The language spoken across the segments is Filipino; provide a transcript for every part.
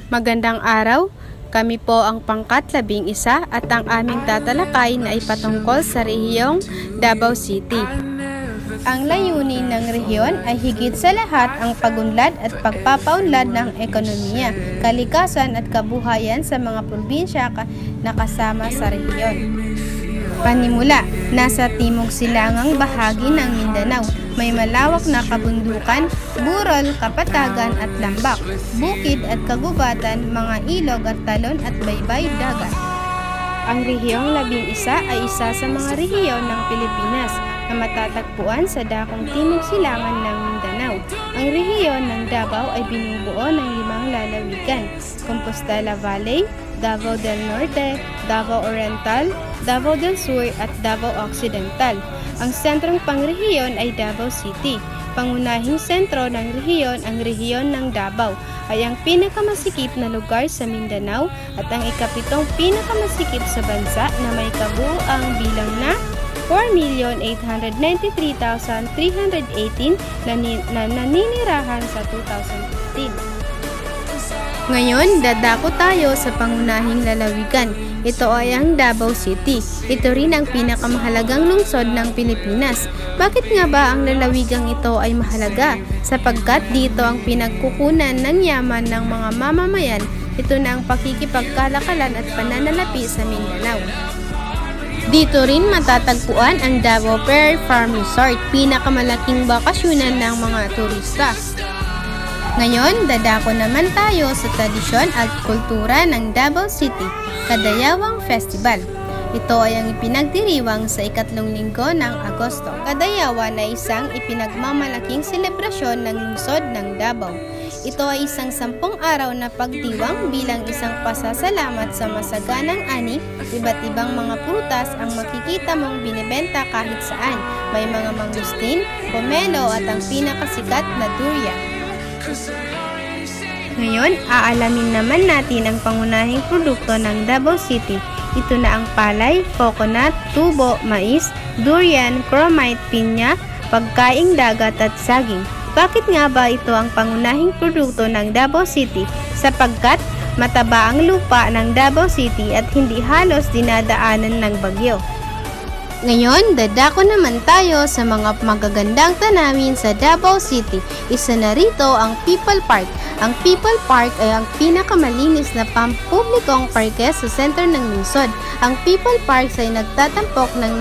Magandang araw, kami po ang pangkat 11 at ang aming tatalakayin ay patungkol sa rehiyong Davao City. Ang layunin ng rehiyon ay higit sa lahat ang pagunlad at pagpapaunlad ng ekonomiya, kalikasan at kabuhayan sa mga probinsya na kasama sa rehiyon. Panimula, nasa timog silangang bahagi ng Mindanao, may malawak na kabundukan, burol, kapatagan at lambak, bukid at kagubatan, mga ilog at talon at baybay dagat. Ang rehiyong 11 ay isa sa mga rehiyon ng Pilipinas na matatagpuan sa dakong timog silangan ng Mindanao. Ang rehiyon ng Davao ay binubuo ng 5 lalawigan: Compostela Valley, Davao del Norte, Davao Oriental, Davao del Sur at Davao Occidental. Ang sentrong pangrehiyon ay Davao City. Pangunahing sentro ng rehiyon, ang rehiyon ng Davao, ay ang pinakamasikip na lugar sa Mindanao at ang ikapitong pinakamasikip sa bansa na may kabuuang bilang na 4,893,318 na naninirahan sa 2015. Ngayon, dadako tayo sa pangunahing lalawigan. Ito ay ang Davao City. Ito rin ang pinakamahalagang lungsod ng Pilipinas. Bakit nga ba ang lalawigang ito ay mahalaga? Sapagkat dito ang pinagkukunan ng yaman ng mga mamamayan. Ito na ang pakikipagkalakalan at pananalapi sa Mindanao. Dito rin matatagpuan ang Davao Prairie Farm Resort, pinakamalaking bakasyonan ng mga turista. Ngayon, dadako naman tayo sa tradisyon at kultura ng Davao City, Kadayawang Festival. Ito ay ang ipinagdiriwang sa ikatlong linggo ng Agosto. Kadayawan ay isang ipinagmamalaking selebrasyon ng lungsod ng Davao. Ito ay isang 10 araw na pagdiwang bilang isang pasasalamat sa masaganang ani. Iba't ibang mga prutas ang makikita mong binibenta kahit saan. May mga mangustin, pomelo at ang pinakasikat na durian. Ngayon, aalamin naman natin ang pangunahing produkto ng Davao City. Ito na ang palay, coconut, tubo, mais, durian, chromite, pinya, pagkaing dagat at saging. Bakit nga ba ito ang pangunahing produkto ng Davao City? Sapagkat mataba ang lupa ng Davao City at hindi halos dinadaanan ng bagyo. Ngayon, dadako naman tayo sa mga magagandang tanawin sa Davao City. Isa na rito ang People Park. Ang People Park ay ang pinakamalinis na pampublikong parke sa sentro ng lungsod. Ang People Park ay nagtatampok ng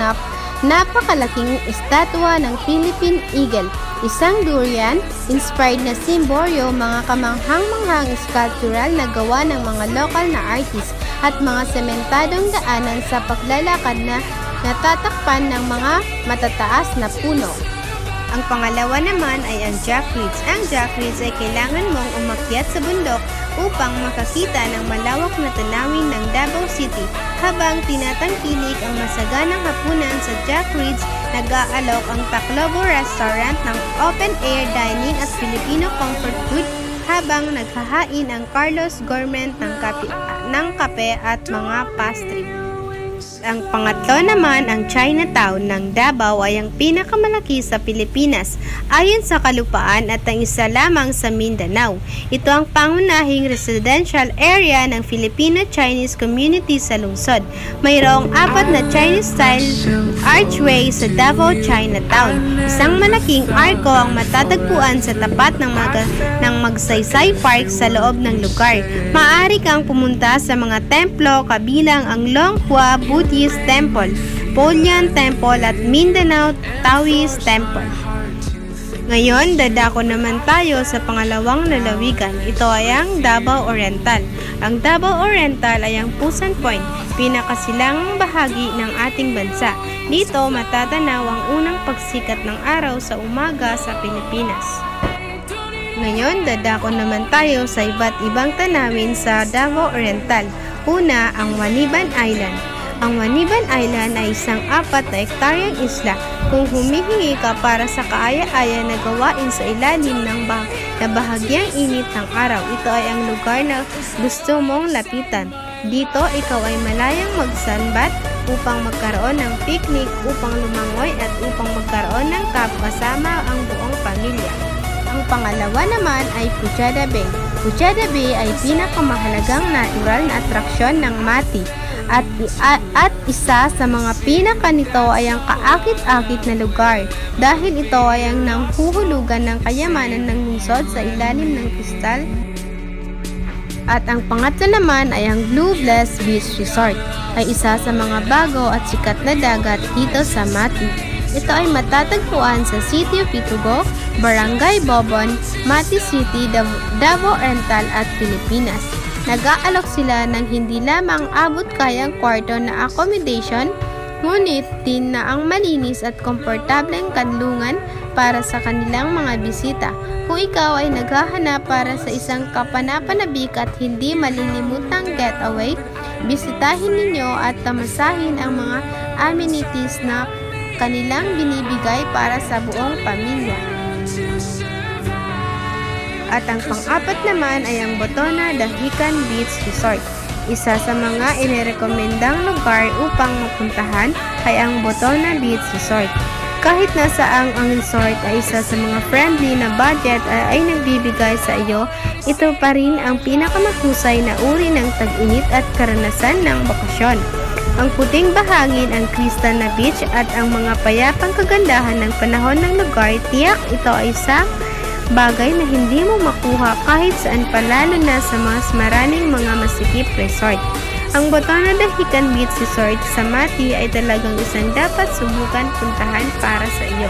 napakalaking estatwa ng Philippine Eagle, isang durian, inspired na simboryo, mga kamanghang-manghang sculptural na gawa ng mga lokal na artist, at mga sementadong daanan sa paglalakad na natatakpan ng mga matataas na puno. Ang pangalawa naman ay ang Jack Ridge. Ang Jack Ridge ay kailangan mong umakyat sa bundok upang makakita ng malawak na tanawin ng Davao City. Habang tinatangkilik ang masaganang hapunan sa Jack Ridge, nag-aalok ang Taclobo Restaurant ng open-air dining at Filipino comfort food habang naghahain ang Carlos Gourmet ng kape at mga pastry. Ang pangatlo naman, ang Chinatown ng Davao ay ang pinakamalaki sa Pilipinas ayon sa kalupaan at ang isa lamang sa Mindanao. Ito ang pangunahing residential area ng Filipino-Chinese community sa lungsod. Mayroong 4 na Chinese-style archway sa Davao Chinatown. Isang malaking arko ang matatagpuan sa tapat ng Magsaysay Park sa loob ng lugar. Maaari kang pumunta sa mga templo kabilang ang Longqua Buddhist Temple, Polian Temple at Mindanao Taoist Temple. Ngayon, dadako naman tayo sa pangalawang lalawigan. Ito ay ang Davao Oriental. Ang Davao Oriental ay ang Pusan Point, pinakasilangang bahagi ng ating bansa. Dito matatanaw ang unang pagsikat ng araw sa umaga sa Pilipinas. Ngayon, dadako naman tayo sa iba't ibang tanawin sa Davao Oriental. Una, ang Waniban Island. Ang Waniban Island ay isang 4 na hektaryang isla. Kung humihingi ka para sa kaaya-aya na gawain sa ilalim ng bahagyang init ng araw, ito ay ang lugar na gusto mong lapitan. Dito, ikaw ay malayang mag-sunbat upang magkaroon ng picnic, upang lumangoy at upang magkaroon ng kasama ang buong pamilya. Ang pangalawa naman ay Pujada Bay. Puchada Bay ay pinakamahalagang natural na atraksyon ng Mati at isa sa mga pinaka nito ay ang kaakit-akit na lugar dahil ito ay ang nanghuhulugan ng kayamanan ng lungsod sa ilalim ng kristal. At ang pangatlo naman ay ang Blue Bless Beach Resort, ay isa sa mga bago at sikat na dagat dito sa Mati. Ito ay matatagpuan sa City of Itugo, Barangay Bobon, Mati City, Davao Oriental at Pilipinas. Nag-aalok sila ng hindi lamang abot kayang kwarto na accommodation, ngunit din na ang malinis at komportableng kanlungan para sa kanilang mga bisita. Kung ikaw ay naghahanap para sa isang kapanapanabik at hindi malilimutang getaway, bisitahin ninyo at tamasahin ang mga amenities na kanilang binibigay para sa buong pamilya. At ang pang-apat naman ay ang Botona Dahican Beach Resort. Isa sa mga inirekomendang lugar upang mapuntahan ay ang Botona Beach Resort. Kahit nasaang ang resort ay isa sa mga friendly na budget ay nagbibigay sa iyo, ito pa rin ang pinakamahusay na uri ng tag-init at karanasan ng bakasyon. Ang puting bahagin, ang kristal na beach at ang mga payapang kagandahan ng panahon ng lugar, tiyak ito ay isang bagay na hindi mo makuha kahit saan pa, lalo na sa mas maraming mga masikip resort. Ang Botona Dahican Beach Resort sa Mati ay talagang isang dapat subukan puntahan para sa iyo.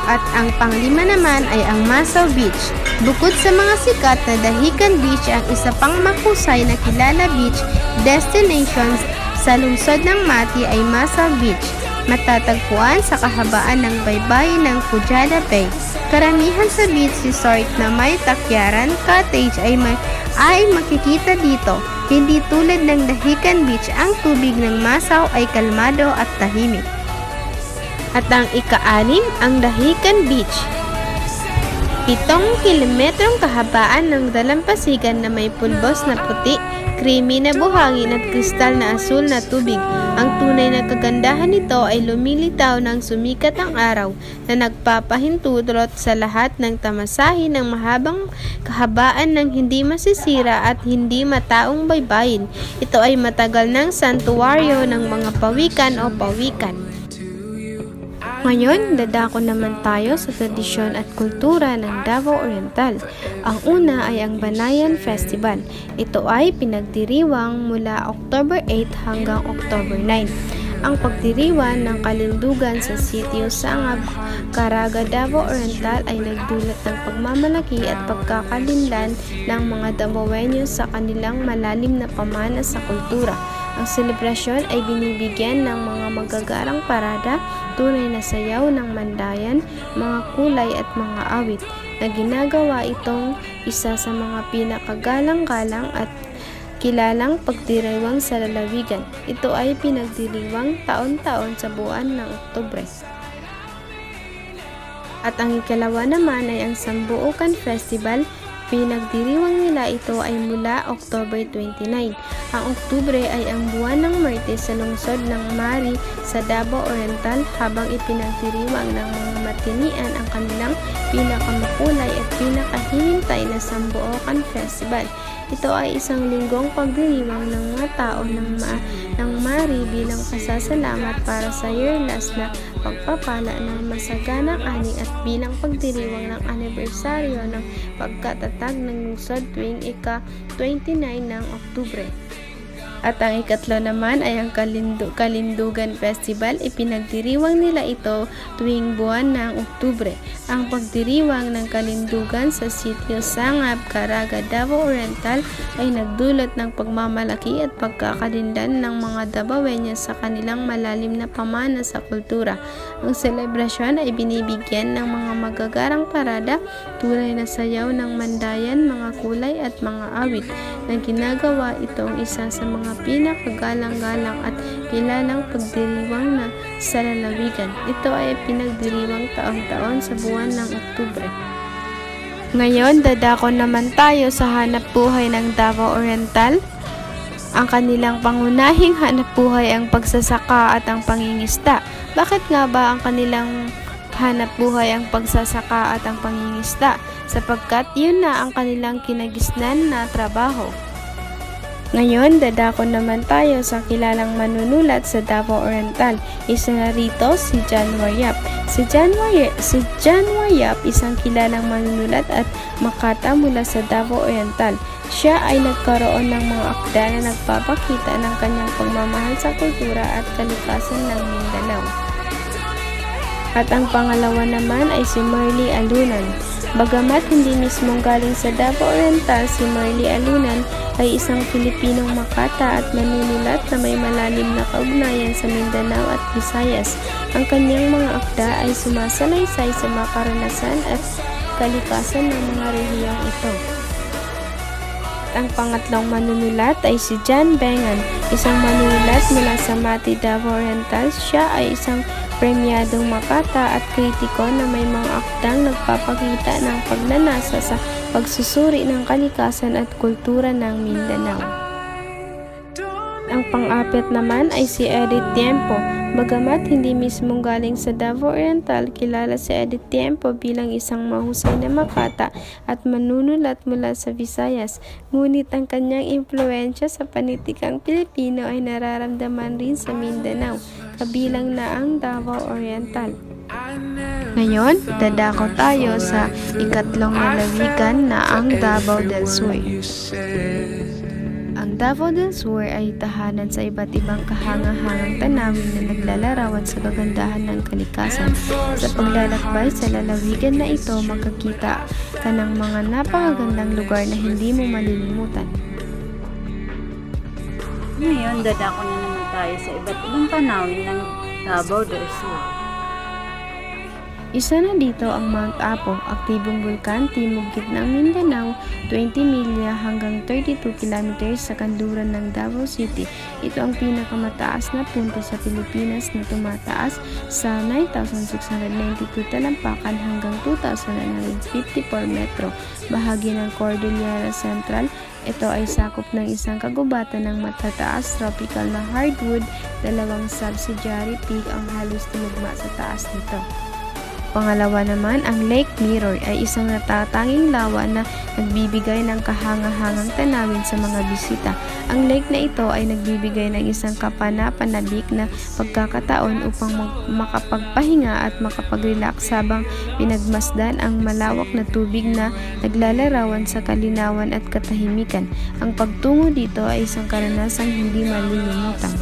At ang panglima naman ay ang Masaw Beach. Bukod sa mga sikat na Dahican Beach, ang isa pang mahusay na kilala beach destinations sa lungsod ng Mati ay Masaw Beach. Matatagpuan sa kahabaan ng baybayin ng Puchada Bay. Karamihan sa beach resort na may takyaran cottage ay makikita dito. Hindi tulad ng Dahican Beach, ang tubig ng Masaw ay kalmado at tahimik. At ang ika-anim, ang Dahican Beach. 7 kilometrong kahabaan ng dalampasigan na may pulbos na puti, creamy na buhangin at kristal na asul na tubig. Ang tunay na kagandahan nito ay lumilitaw ng sumikat ang araw na nagpapahintulot sa lahat ng tamasahin ng mahabang kahabaan ng hindi masisira at hindi mataong baybayin. Ito ay matagal ng santuwaryo ng mga pawikan o pawikan. Ngayon, dadako naman tayo sa tradisyon at kultura ng Davao Oriental. Ang una ay ang Banayan Festival. Ito ay pinagdiriwang mula October 8 hanggang October 9. Ang pagdiriwang ng kalindugan sa sitio Sangab, Caraga, Davao Oriental ay nagdulot ng pagmamalaki at pagkakalinlan ng mga Davaoeño sa kanilang malalim na pamana sa kultura. Ang selebrasyon ay binibigyan ng mga magagarang parada, tunay na sayaw ng mandayan, mga kulay at mga awit na ginagawa itong isa sa mga pinakagalang-galang at kilalang pagdiriwang sa lalawigan. Ito ay pinagdiriwang taon-taon sa buwan ng Oktubre. At ang ikalawa naman ay ang Sambuukan Festival. Pinagdiriwang nila ito ay mula October 29. Ang Oktubre ay ang buwan ng Martes sa lungsod ng Mari sa Davao Oriental, habang ipinagdiriwang ng mga matinian ang kanilang pinakamakulay at pinakahihintay na Sambuukan Festival. Ito ay isang linggong pagdiriwang ng mga tao ng Mari bilang pasasalamat para sa yearlas na pagpapala ng masaganang ani at bilang pagdiriwang ng anibersaryo ng pagkatatag ng lungsod tuwing ika-29 ng Oktubre. At ang ikatlo naman ay ang Kalindugan Festival. Ipinagdiriwang nila ito tuwing buwan ng Oktubre. Ang pagdiriwang ng Kalindugan sa sitio Sangab, Caraga, Davao Oriental ay nagdulot ng pagmamalaki at pagkakalindan ng mga Davaoeño sa kanilang malalim na pamana sa kultura. Ang selebrasyon ay binibigyan ng mga magagarang parada, tunay na sayaw ng mandayan, mga kulay at mga awit na ginagawa itong isa sa mga pinakagalang-galang at kilalang pagdiriwang na sa lalawigan. Ito ay pinagdiriwang taon-taon sa buwan ng Oktubre. Ngayon, dadako naman tayo sa hanap buhay ng Davao Oriental. Ang kanilang pangunahing hanap buhay ang pagsasaka at ang pangingisda. Bakit nga ba ang kanilang hanap buhay ang pagsasaka at ang pangingisda sapagkat yun na ang kanilang kinagisnan na trabaho. Ngayon, dadako naman tayo sa kilalang manunulat sa Davao Oriental. Isa na rito si John Waryap. Si John Waryap isang kilalang manunulat at makata mula sa Davao Oriental. Siya ay nagkaroon ng mga akda na nagpapakita ng kanyang pagmamahal sa kultura at kalikasan ng Mindanao. At ang pangalawa naman ay si Merly Alunan. Bagamat hindi mismong galing sa Davao Oriental, si Merly Alunan ay isang Filipinong makata at manunulat na may malalim na kaugnayan sa Mindanao at Visayas. Ang kanyang mga akda ay sumasalaysay sa mga karanasan at kalikasan ng mga rehiyong ito. Ang pangatlong manunulat ay si John Bengan, isang manunulat mula sa Mati, Davao Oriental. Siya ay isang premyadong makata at kritiko na may mga akdang nagpapakita ng pagnanasa sa pagsusuri ng kalikasan at kultura ng Mindanao. Ang pang-apat naman ay si Edith Tiempo. Bagamat hindi mismong galing sa Davao Oriental, kilala si Edith Tiempo bilang isang mahusay na makata at manunulat mula sa Visayas. Ngunit ang kanyang impluwensya sa panitikang Pilipino ay nararamdaman rin sa Mindanao, kabilang na ang Davao Oriental. Ngayon, dadako tayo sa ikatlong lalawigan na ang Davao del Sur. Ang Davao del Sur ay tahanan sa iba't ibang kahangahangang tanawin na naglalarawan sa kagandahan ng kalikasan. Sa paglalakbay sa lalawigan na ito, makakita ka ng mga napakagandang lugar na hindi mo malilimutan. Ngayon, dadako na naman tayo sa iba't ibang tanawin ng Davao del Sur. Isa na dito ang Mount Apo, aktibong bulkan timog gitnang Mindanao, 20 milya hanggang 32 kilometers sa kanluran ng Davao City. Ito ang pinakamataas na punto sa Pilipinas na tumataas sa 9,692 talampakan hanggang 2,954 metro. Bahagi ng Cordillera Central, ito ay sakop ng isang kagubatan ng matataas tropical na hardwood. Dalawang subsidiary peak ang halos tumugma sa taas nito. Pangalawa naman, ang Lake Mirror ay isang natatanging lawa na nagbibigay ng kahangahangang tanawin sa mga bisita. Ang lake na ito ay nagbibigay ng isang kapana-panabik na pagkakataon upang makapagpahinga at makapag-relax habang pinagmasdan ang malawak na tubig na naglalarawan sa kalinawan at katahimikan. Ang pagtungo dito ay isang karanasang hindi malilimutan.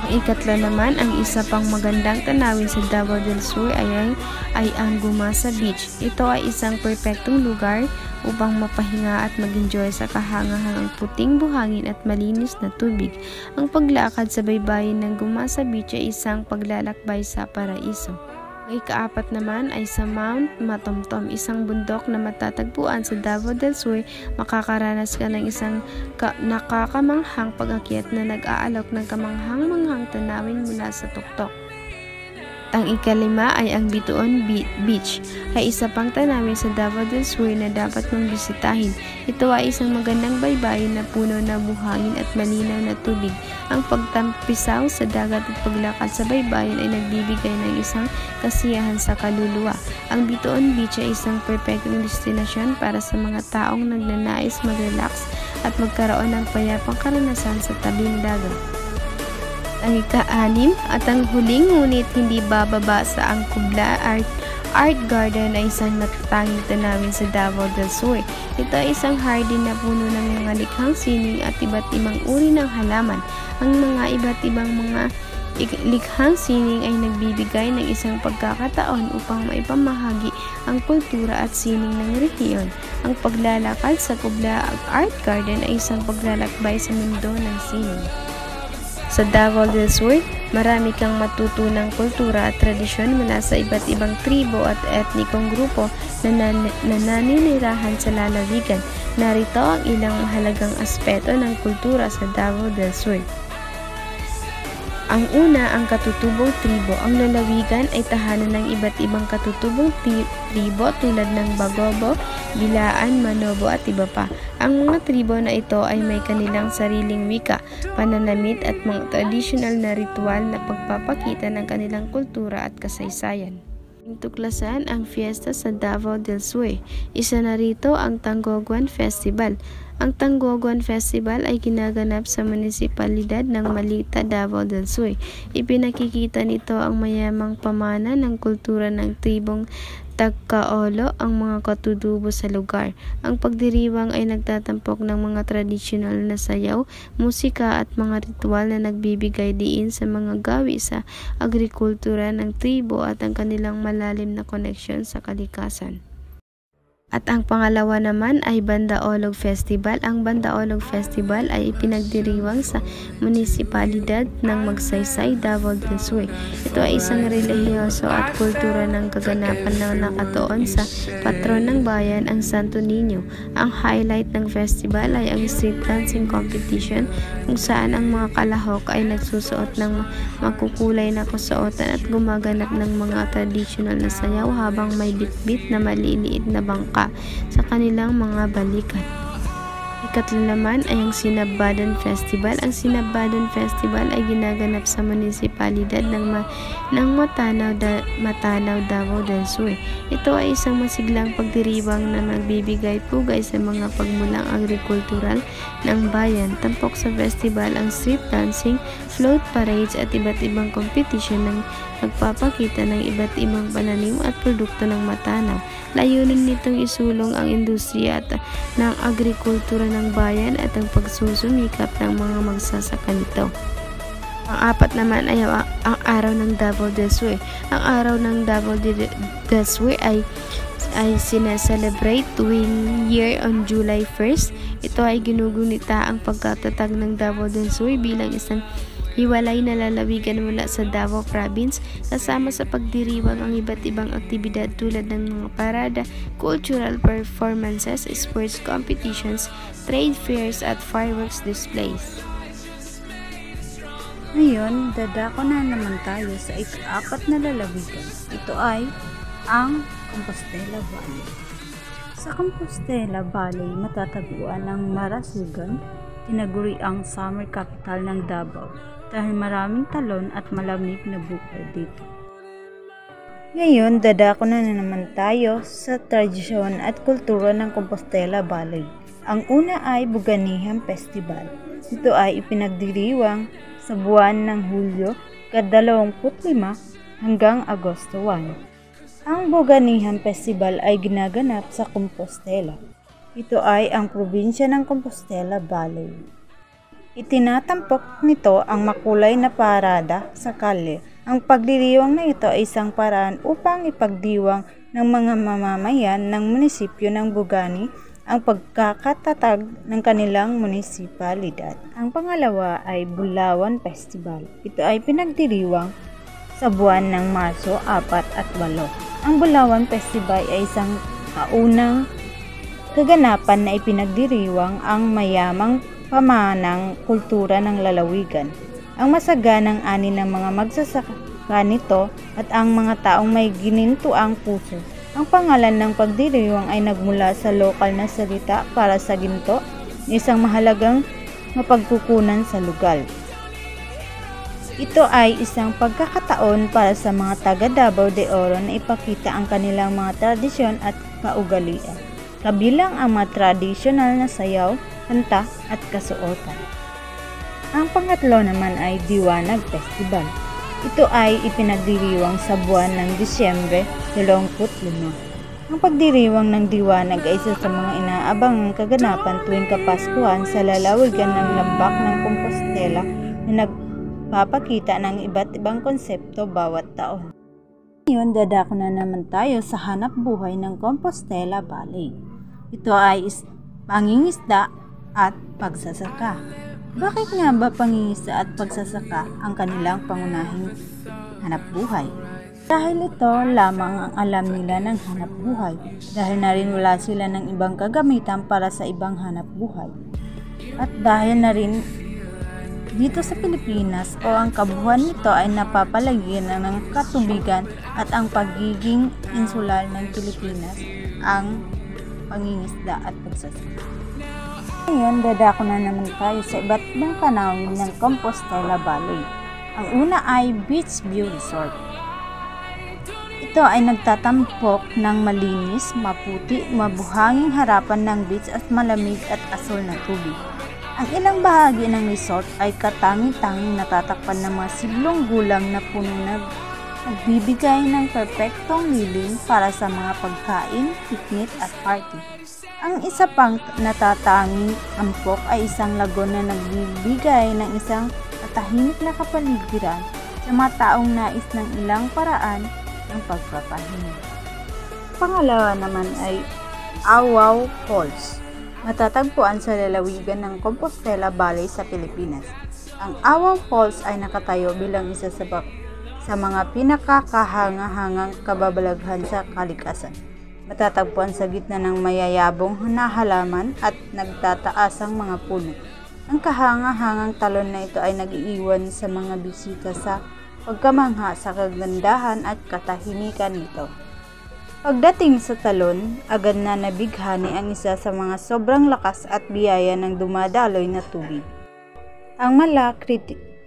Ang ikatlo naman, ang isa pang magandang tanawin sa Davao del Sur ay ang Gumasa Beach. Ito ay isang perpektong lugar upang mapahinga at mag-enjoy sa kahangahangang puting buhangin at malinis na tubig. Ang paglakad sa baybayin ng Gumasa Beach ay isang paglalakbay sa paraiso. Ang ikaapat naman ay sa Mount Matomtom, isang bundok na matatagpuan sa Davao del Sur. Makakaranas ka ng isang nakakamanghang pag-akyat na nag-aalok ng kamanghang-manghang tanawin mula sa tuktok. Ang ikalima ay ang Bituon Beach, ay isa pang tanawin sa Davao del Sur na dapat mong bisitahin. Ito ay isang magandang baybayin na puno na buhangin at malinaw na tubig. Ang pagtampisaw sa dagat at paglakad sa baybayin ay nagbibigay ng isang kasiyahan sa kaluluwa. Ang Bituon Beach ay isang perfectong destinasyon para sa mga taong nagnanais mag-relax at magkaroon ng payapang karanasan sa tabing dagat. Ang ika-anim at ang huling ngunit hindi bababa sa ang Kubla Art Garden ay isang natatanging tanawin sa Davao del Sur. Ito ay isang hardy na puno ng mga likhang sining at iba't ibang uri ng halaman. Ang mga iba't ibang mga likhang sining ay nagbibigay ng isang pagkakataon upang maipamahagi ang kultura at sining ng rehiyon. Ang paglalakad sa Kubla Art Garden ay isang paglalakbay sa mundo ng sining. Sa Davao del Sur, marami kang matutunang kultura at tradisyon mula sa iba't ibang tribo at etnikong grupo na naninirahan sa lalawigan. Narito ang ilang mahalagang aspeto ng kultura sa Davao del Sur. Ang una, ang katutubong tribo. Ang lalawigan ay tahanan ng iba't ibang katutubong tribo tulad ng Bagobo, Bilaan, Manobo at iba pa. Ang mga tribo na ito ay may kanilang sariling wika, pananamit at mga tradisyonal na ritual na pagpapakita ng kanilang kultura at kasaysayan. Tuklasan ang fiesta sa Davao del Sur. Isa na rito ang Tanggoguan Festival. Ang Tanggoguan Festival ay ginaganap sa munisipalidad ng Malita, Davao del Sur. Ipinakikita nito ang mayamang pamana ng kultura ng tribong Tagkaolo, ang mga katutubo sa lugar. Ang pagdiriwang ay nagtatampok ng mga tradisyonal na sayaw, musika at mga ritual na nagbibigay diin sa mga gawi sa agrikultura ng tribo at ang kanilang malalim na koneksyon sa kalikasan. At ang pangalawa naman ay Bandaolog Festival. Ang Bandaolog Festival ay ipinagdiriwang sa munisipalidad ng Magsaysay, Davao del Sur. Ito ay isang relihiyoso at kultura ng kaganapan na nakatuon sa patron ng bayan, ang Santo Niño. Ang highlight ng festival ay ang street dancing competition kung saan ang mga kalahok ay nagsusuot ng makukulay na kasuotan at gumaganap ng mga traditional na sayaw habang may bitbit na maliliit na bangka sa kanilang mga balikat. Ikatlo naman ay ang Sinabbadan Festival. Ang Sinabbadan Festival ay ginaganap sa munisipalidad ng Matanaw, Davao del Sur. Ito ay isang masiglang pagdiriwang na nagbibigay pugay sa mga pagmulang agrikultural ng bayan. Tampok sa festival ang street dancing, float parades at iba't ibang kompetisyon ng nagpapakita ng iba't ibang pananim at produkto ng Matanaw. Layunin nitong isulong ang industriya at ng agrikultura ng bayan at ang pagsusumikap ng mga magsasaka nito. Ang apat naman ay ang araw ng Davao del Sur. Ang araw ng Davao del Sur ay sinaselebrate tuwing year on July 1st. Ito ay ginugunita ang pagkatatag ng Davao del Sur bilang isang hiwalay na lalawigan mula sa Davao Province, kasama sa pagdiriwang ang iba't ibang aktibidad tulad ng mga parada, cultural performances, sports competitions, trade fairs at fireworks displays. Ngayon, dadako na naman tayo sa ika-apat na lalawigan. Ito ay ang Compostela Valley. Sa Compostela Valley, matatagpuan ang Marasugan, tinaguriang summer capital ng Davao dahil maraming talon at malamig na buhay dito. Ngayon, dadako na naman tayo sa tradisyon at kultura ng Compostela Valley. Ang una ay Buganihan Festival. Ito ay ipinagdiriwang sa buwan ng Hulyo, ika-25 hanggang Agosto 1. Ang Buganihan Festival ay ginaganap sa Compostela. Ito ay ang probinsya ng Compostela Valley. Itinatampok nito ang makulay na parada sa kalye. Ang pagdiriwang na ito ay isang paraan upang ipagdiwang ng mga mamamayan ng munisipyo ng Bugani ang pagkakatatag ng kanilang munisipalidad. Ang pangalawa ay Bulawan Festival. Ito ay pinagdiriwang sa buwan ng Marso 4 at 8. Ang Bulawan Festival ay isang kaunang kaganapan na ipinagdiriwang ang mayamang pamanang kultura ng lalawigan. Ang masaganang ani ng mga magsasaka nito at ang mga taong may ginintuang puso. Ang pangalan ng pagdiriwang ay nagmula sa lokal na salita para sa ginto, isang mahalagang mapagkukunan sa lugar. Ito ay isang pagkakataon para sa mga taga Davao de Oro na ipakita ang kanilang mga tradisyon at kaugalian, kabilang ang mga tradisyonal na sayaw, kanta at kasuotan. Ang pangatlo naman ay Diwanag Festival. Ito ay ipinagdiriwang sa buwan ng Disyembre 25. Ang pagdiriwang ng Diwanag ay isa sa mga inaabangang kaganapan tuwing Kapaskuhan sa lalawigan ng Lambak ng Compostela na nagpapakita ng iba't ibang konsepto bawat taon. Ngayon, dadako na naman tayo sa hanap buhay ng Compostela Valley. Ito ay pangingisda at pagsasaka. Bakit nga ba pangingisda at pagsasaka ang kanilang pangunahing hanap buhay? Dahil ito lamang ang alam nila ng hanap buhay, dahil na rin wala sila ng ibang kagamitan para sa ibang hanap buhay. At dahil na rin dito sa Pilipinas o ang kabuuan nito ay napapalagyan ng katubigan at ang pagiging insular ng Pilipinas ang pangingisda at pagsasaka. Ngayon, dadako na naman tayo sa iba't ibang tanawin ng Compostela Valley. Ang una ay Beach View Resort. Ito ay nagtatampok ng malinis, maputi, mabuhanging harapan ng beach at malamig at asul na tubig. Ang ilang bahagi ng resort ay katangi-tanging natatakpan ng mga siblong gulang na puno na nagbibigay ng perpektong lilim para sa mga pagkain, picnic at party. Ang isa pang natatanging ampok ay isang lagon na nagbibigay ng isang matahimik na kapaligiran sa mga taong nais ng ilang paraan ng pagpapahinga. Pangalawa naman ay Awaw Falls. Matatagpuan sa lalawigan ng Compostela Valley sa Pilipinas. Ang Awaw Falls ay nakatayo bilang isa sa mga pinakakahanga-hangang kababalaghan sa kalikasan. Matatagpuan sa gitna ng mayayabong na halaman at nagtataasang mga puno. Ang kahanga-hangang talon na ito ay nag-iiwan sa mga bisita sa pagkamangha sa kagandahan at katahimikan nito. Pagdating sa talon, agad na nabighani ang isa sa mga sobrang lakas at biyaya ng dumadaloy na tubig. Ang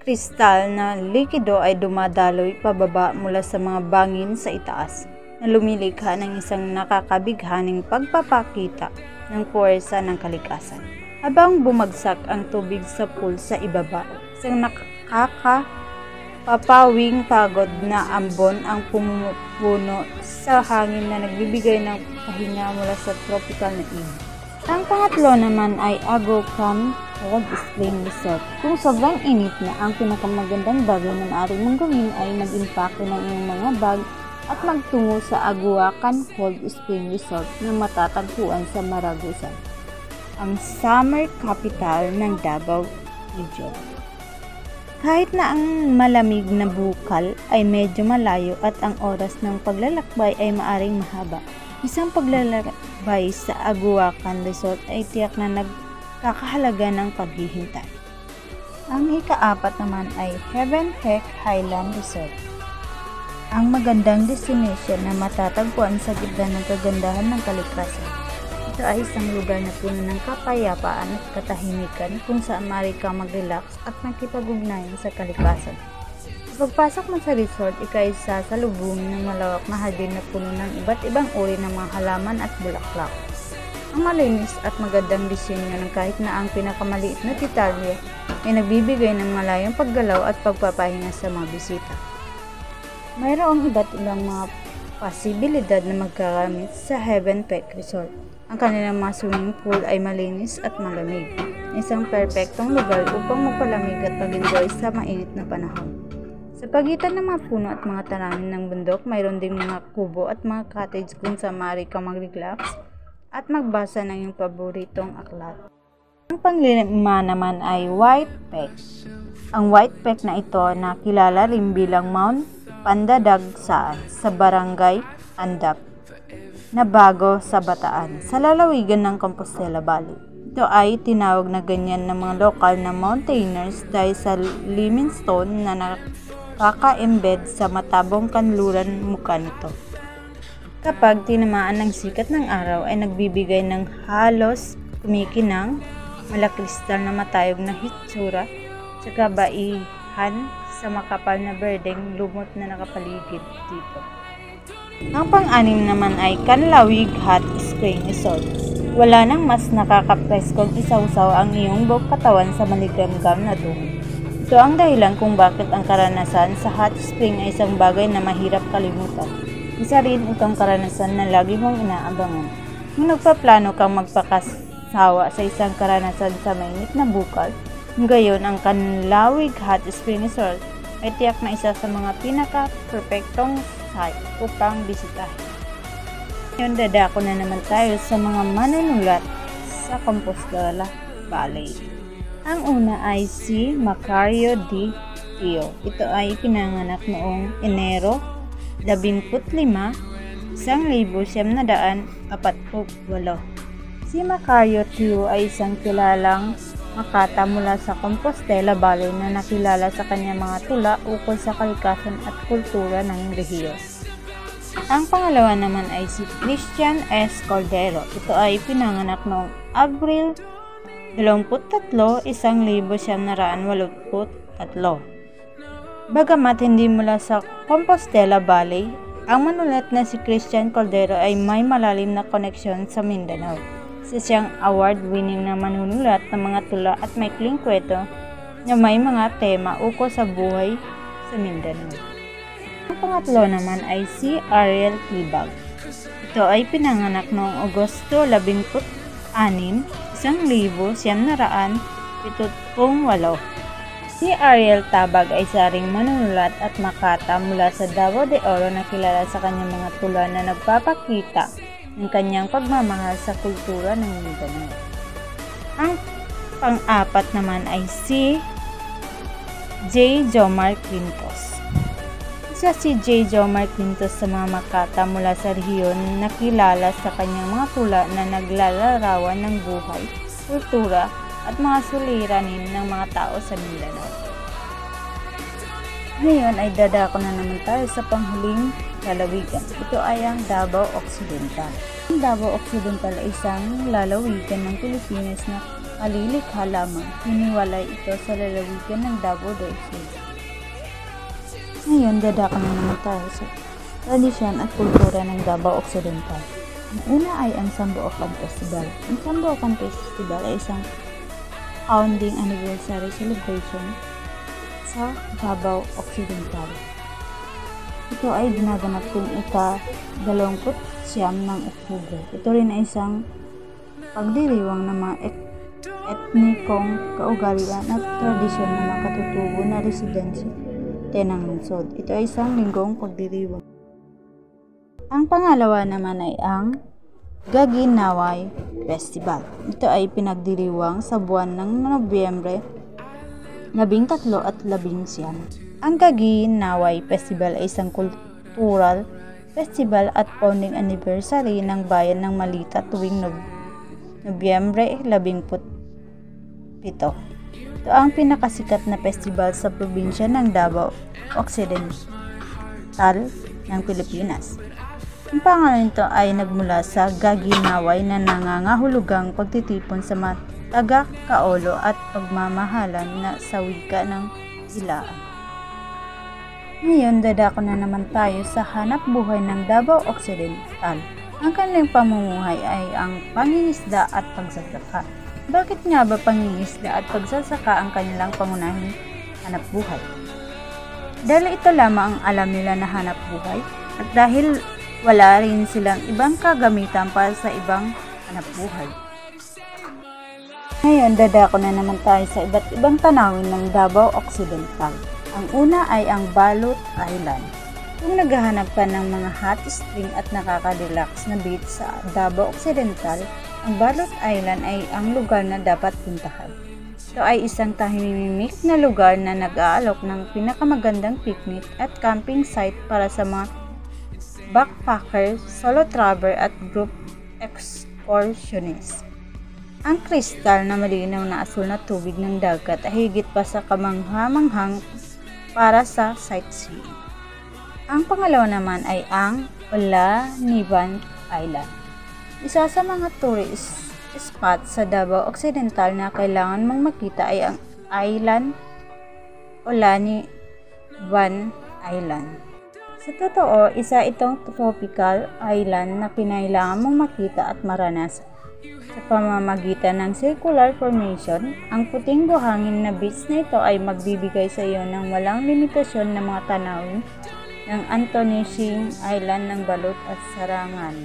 kristal na likido ay dumadaloy pababa mula sa mga bangin sa itaas na lumilikha ng isang nakakabighaning pagpapakita ng puwersa ng kalikasan. Habang bumagsak ang tubig sa pool sa ibaba, isang nakakapapawing pagod na ambon ang pumupuno sa hangin na nagbibigay ng pahinga mula sa tropical na init. Ang pangatlo naman ay Agokan Cold Spring Resort. Kung sobrang init na, ang pinakamagandang bagay na maaari mong gawin ay mag-impake ng iyong mga bag at magtungo sa Aguacan Cold Spring Resort na matatagpuan sa Maragusan, ang summer capital ng Davao Region. Kahit na ang malamig na bukal ay medyo malayo at ang oras ng paglalakbay ay maaring mahaba, isang paglalakbay sa Aguacan Resort ay tiyak na nagkakahalaga ng paghihintay. Ang ikaapat naman ay Heaven Peak Highland Resort. Ang magandang destination na matatagpuan sa gitna ng kagandahan ng kalikasan. Ito ay isang lugar na puno ng kapayapaan at katahimikan kung saan maaari kang mag-relax at makipag-ugnayan sa kalikasan. Sa pagpasok mo sa resort, ika'y sasalubungin ng malawak na hardin na puno ng iba't ibang uri ng mga halaman at bulaklak. Ang malinis at magandang disenyo ng kahit na ang pinakamaliit na detalye ay nagbibigay ng malayong paggalaw at pagpapahinga sa mga bisita. Mayroong iba't ibang mga posibilidad na magkakamit sa Heaven Peak Resort. Ang kanilang mga swimming pool ay malinis at malamig, isang perpektong lugar upang magpalamig at mag-enjoy sa mainit na panahon. Sa pagitan ng mga puno at mga tanamin ng bundok, mayroon ding mga kubo at mga cottage kung saan maaari kang mag-relax at magbasa ng iyong paboritong aklat. Ang panglima naman ay White Peak. Ang White Peak na ito na kilala rin bilang Mount Pandadagsaan sa Barangay Andap na bago sa Bataan, sa lalawigan ng Compostela Valley. Ito ay tinawag na ganyan ng mga lokal na mountaineers dahil sa limestone na nakaka-embed sa matabong kanluran mukha nito. Kapag tinamaan ng sikat ng araw ay nagbibigay ng halos kumikinang malakristal na matayog na hitsura sa kabaihan sa makapal na berdeng lumot na nakapaligid dito. Ang pang-anim naman ay Canlawig Hot Spring Resort. Wala nang mas nakakapreskong isawsaw ang iyong buong katawan sa maligamgam na dumi. Ito ang dahilan kung bakit ang karanasan sa hot spring ay isang bagay na mahirap kalimutan. Isa rin itong karanasan na lagi mong inaabangan. Kung nagpaplano kang magpakasawa sa isang karanasan sa mainit na bukal, ngayon ang Canlawig Hot Spring Resort ay tiyak na isa sa mga pinaka-perfectong site upang bisitahin. Ngayon dadako na naman tayo sa mga manunulat sa Compostela Valley. Ang una ay si Macario D. Tio. Ito ay pinanganak noong Enero 15, 1948. Si Macario Tio ay isang kilalang Makata mula sa Compostela Valley na nakilala sa kanyang mga tula ukol sa kalikasan at kultura ng rehiyon. Ang pangalawa naman ay si Christian S. Cordero. Ito ay pinanganak noong Abril 23, 1983. Bagamat hindi mula sa Compostela Valley, Ang manulat na si Christian Cordero ay may malalim na koneksyon sa Mindanao. Isa siyang award-winning na manunulat ng mga tula at maikling kwento na may mga tema ukol sa buhay sa Mindanao. Ang pangatlo naman ay si Ariel Tibag. Ito ay pinanganak noong Agosto 16, 1978. Si Ariel Tabag ay isa ring manunulat at makata mula sa Davao de Oro na kilala sa kanyang mga tula na nagpapakita ng kanyang pagmamahal sa kultura ng Mindanao. Ang pang-apat naman ay si J. Jomar Quintos. Isa si J. Jomar Quintos sa mga makata mula sa rehiyon na kilala sa kanyang mga tula na naglalarawan ng buhay, kultura, at mga suliranin ng mga tao sa Mindanao. Ngayon ay dadako na naman tayo sa panghuling lalawigan. Ito ay ang Davao Occidental. Ang Davao Occidental ay isang lalawigan ng Pilipinas na kalilikha lamang. Hiniwalay ito sa lalawigan ng Davao del Sur. Ngayon dadako na naman tayo sa tradisyon at kultura ng Davao Occidental. Ang una ay ang Sambuokan Festival. Ang Sambuokan Festival ay isang founding anniversary celebration sa Davao Occidental. Ito ay ginaganap tuwing ika-29 ng Oktubre. Ito rin ay isang pagdiriwang ng mga etnikong kaugalian at tradisyon ng mga katutubo na residensya ng lungsod. Ito ay isang linggong pagdiriwang. Ang pangalawa naman ay ang Gaginaway Festival. Ito ay pinagdiriwang sa buwan ng Nobyembre 13 at 19. Ang Gaginaway Festival ay isang cultural festival at founding anniversary ng bayan ng Malita tuwing Nobyembre 17. Ito ang pinakasikat na festival sa probinsya ng Davao Occidental ng Pilipinas. Ang pangalan nito ay nagmula sa gaginaway na nangangahulugang pagtitipon sa mga taga-kaolo at pagmamahalan na sa wika ng Ilaan. Ngayon, dadako na naman tayo sa hanap buhay ng Davao Occidental. Ang kanilang pamumuhay ay ang pangingisda at pagsasaka. Bakit nga ba pangingisda at pagsasaka ang kanilang pangunahing hanap buhay? Dahil ito lamang ang alam nila na hanap buhay at dahil wala rin silang ibang kagamitan para sa ibang hanap buhay. Ngayon, dadako na naman tayo sa iba't ibang tanawin ng Davao Occidental. Ang una ay ang Balut Island. Kung naghahanap ka ng mga hot spring at nakaka-relax na beach sa Davao Occidental, ang Balut Island ay ang lugar na dapat puntahan. Ito ay isang tahimik na lugar na nag-aalok ng pinakamagandang picnic at camping site para sa mga backpacker, solo traveler at group excursionist. Ang kristal na malinaw na asul na tubig ng dagat ay higit pa sa kamangha-manghang para sa sightseeing. Ang pangalawa naman ay ang Olaniban Island. Isa sa mga tourist spot sa Davao Occidental na kailangan mong makita ay ang island Olaniban Island. Sa totoo, isa itong tropical island na kinailangan mong makita at maranasan. Sa pamamagitan ng circular formation, ang puting buhangin na beach na ito ay magbibigay sa iyo ng walang limitasyon na mga tanawin ng Antonishing Island ng Balut at Sarangan.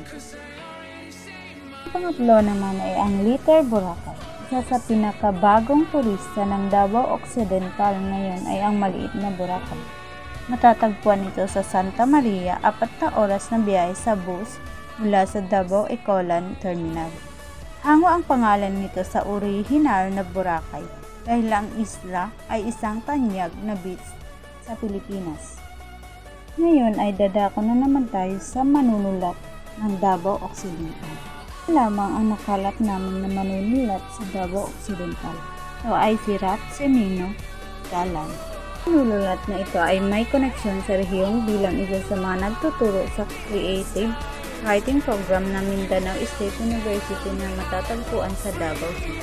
Ang pangatlo naman ay ang Little Boracay. Isa sa pinakabagong turista ng Davao Occidental ngayon ay ang maliit na Boracay. Matatagpuan ito sa Santa Maria, 4 na oras na biyahe sa bus mula sa Davao Ecolan Terminal. Hango ang pangalan nito sa orihinal na Boracay dahil ang isla ay isang tanyag na beach sa Pilipinas. Ngayon ay dadako na naman tayo sa manunulat ng Davao Occidental. Lamang ang nakalap namin na manunulat sa Davao Occidental. Ito ay si Rap Semino Galan. Ang manunulat na ito ay may koneksyon sa rehiyong bilang isa sa mga nagtuturo sa creative writing program ng Mindanao State University na matatagpuan sa Davao City.